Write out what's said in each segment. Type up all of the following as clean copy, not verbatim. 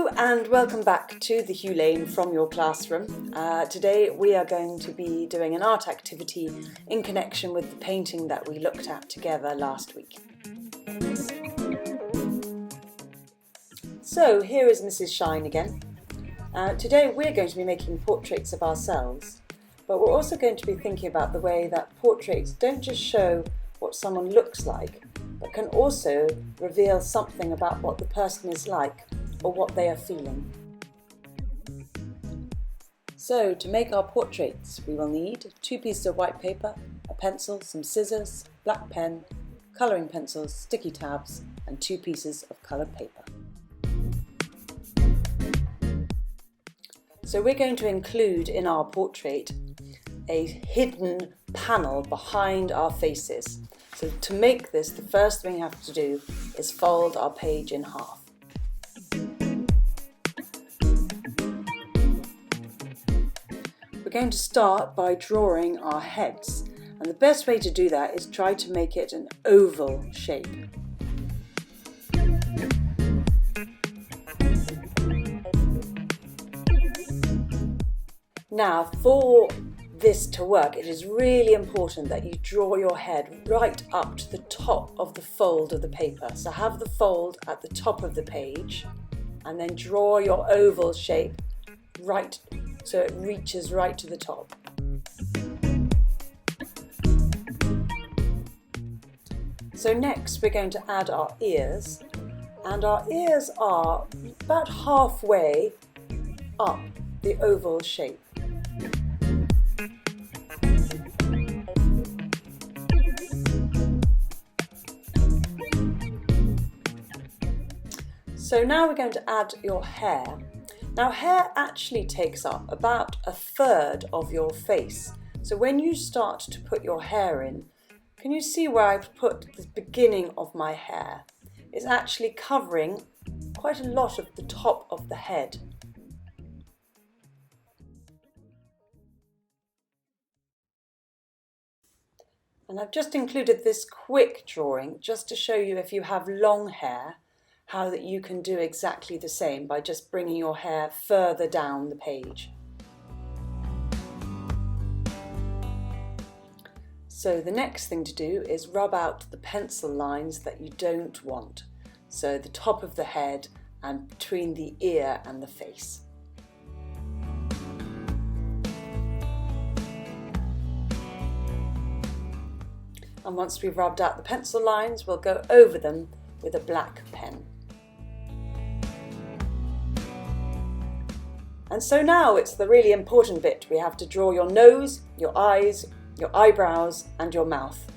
Hello and welcome back to the Hugh Lane from your classroom. Today we are going to be doing an art activity in connection with the painting that we looked at together last week. So here is Mrs. Shine again. Today we're going to be making portraits of ourselves, but we're also going to be thinking about the way that portraits don't just show what someone looks like, but can also reveal something about what the person is like or what they are feeling. So to make our portraits we will need 2 pieces of white paper, a pencil, some scissors, black pen, colouring pencils, sticky tabs and 2 pieces of coloured paper. So we're going to include in our portrait a hidden panel behind our faces. So to make this, the first thing you have to do is fold our page in half. We're going to start by drawing our heads, and the best way to do that is try to make it an oval shape. Now for this to work, it is really important that you draw your head right up to the top of the fold of the paper. So have the fold at the top of the page and then draw your oval shape right so it reaches right to the top. So next we're going to add our ears, and our ears are about halfway up the oval shape. So now we're going to add your hair. Now hair actually takes up about 1/3 of your face. So when you start to put your hair in, can you see where I've put the beginning of my hair? It's actually covering quite a lot of the top of the head. And I've just included this quick drawing just to show you if you have long hair, how that you can do exactly the same by just bringing your hair further down the page. So the next thing to do is rub out the pencil lines that you don't want. So the top of the head and between the ear and the face. And once we've rubbed out the pencil lines, we'll go over them with a black pen. And so now it's the really important bit. We have to draw your nose, your eyes, your eyebrows and your mouth.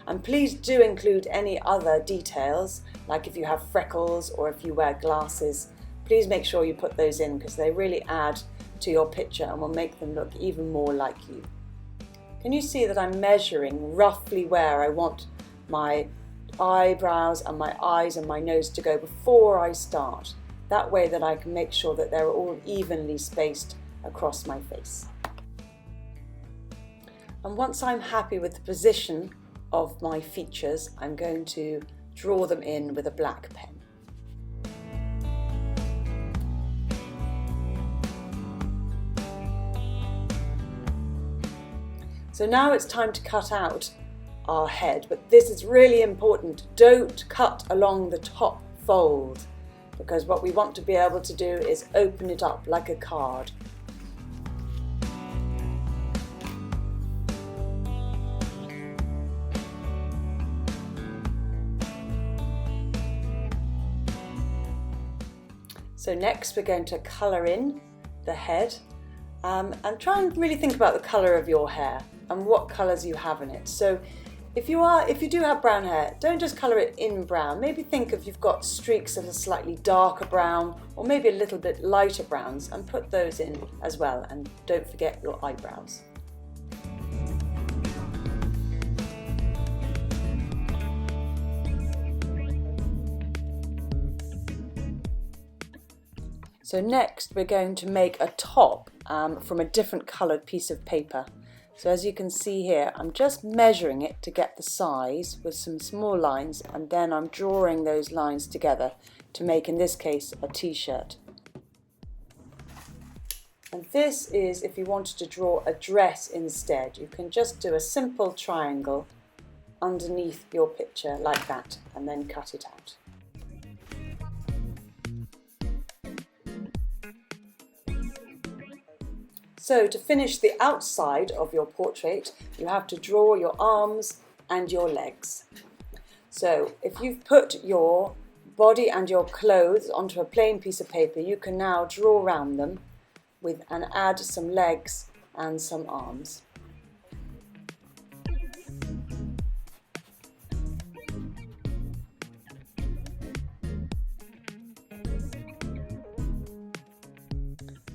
And please do include any other details, like if you have freckles or if you wear glasses. Please make sure you put those in because they really add to your picture and will make them look even more like you. Can you see that I'm measuring roughly where I want my eyebrows and my eyes and my nose to go before I start? That way that I can make sure that they're all evenly spaced across my face. And once I'm happy with the position of my features, I'm going to draw them in with a black pen. So now it's time to cut out our head, but this is really important. Don't cut along the top fold, because what we want to be able to do is open it up like a card. So next we're going to colour in the head and try and really think about the colour of your hair and what colours you have in it. So if you do have brown hair, don't just colour it in brown. Maybe think if you've got streaks of a slightly darker brown or maybe a little bit lighter browns and put those in as well, and don't forget your eyebrows. So next we're going to make a top from a different coloured piece of paper. So as you can see here, I'm just measuring it to get the size with some small lines, and then I'm drawing those lines together to make, in this case, a t-shirt. And this is if you wanted to draw a dress instead. You can just do a simple triangle underneath your picture like that and then cut it out. So to finish the outside of your portrait, you have to draw your arms and your legs. So if you've put your body and your clothes onto a plain piece of paper, you can now draw around them and add some legs and some arms.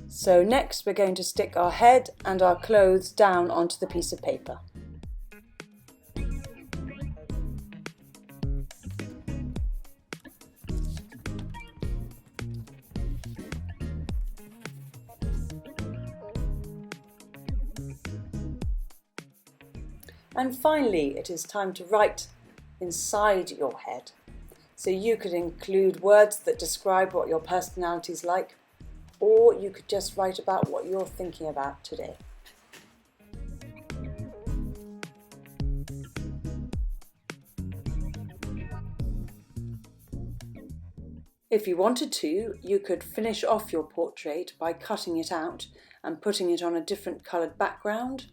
So next we're going to stick our head and our clothes down onto the piece of paper. And finally, it is time to write inside your head. So you could include words that describe what your personality is like, or you could just write about what you're thinking about today. If you wanted to, you could finish off your portrait by cutting it out and putting it on a different coloured background,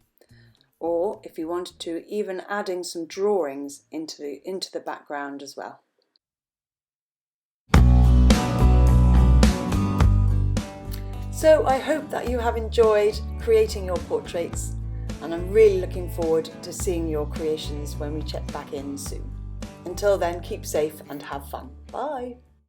or if you wanted to, even adding some drawings into the background as well. So I hope that you have enjoyed creating your portraits, and I'm really looking forward to seeing your creations when we check back in soon. Until then, keep safe and have fun. Bye!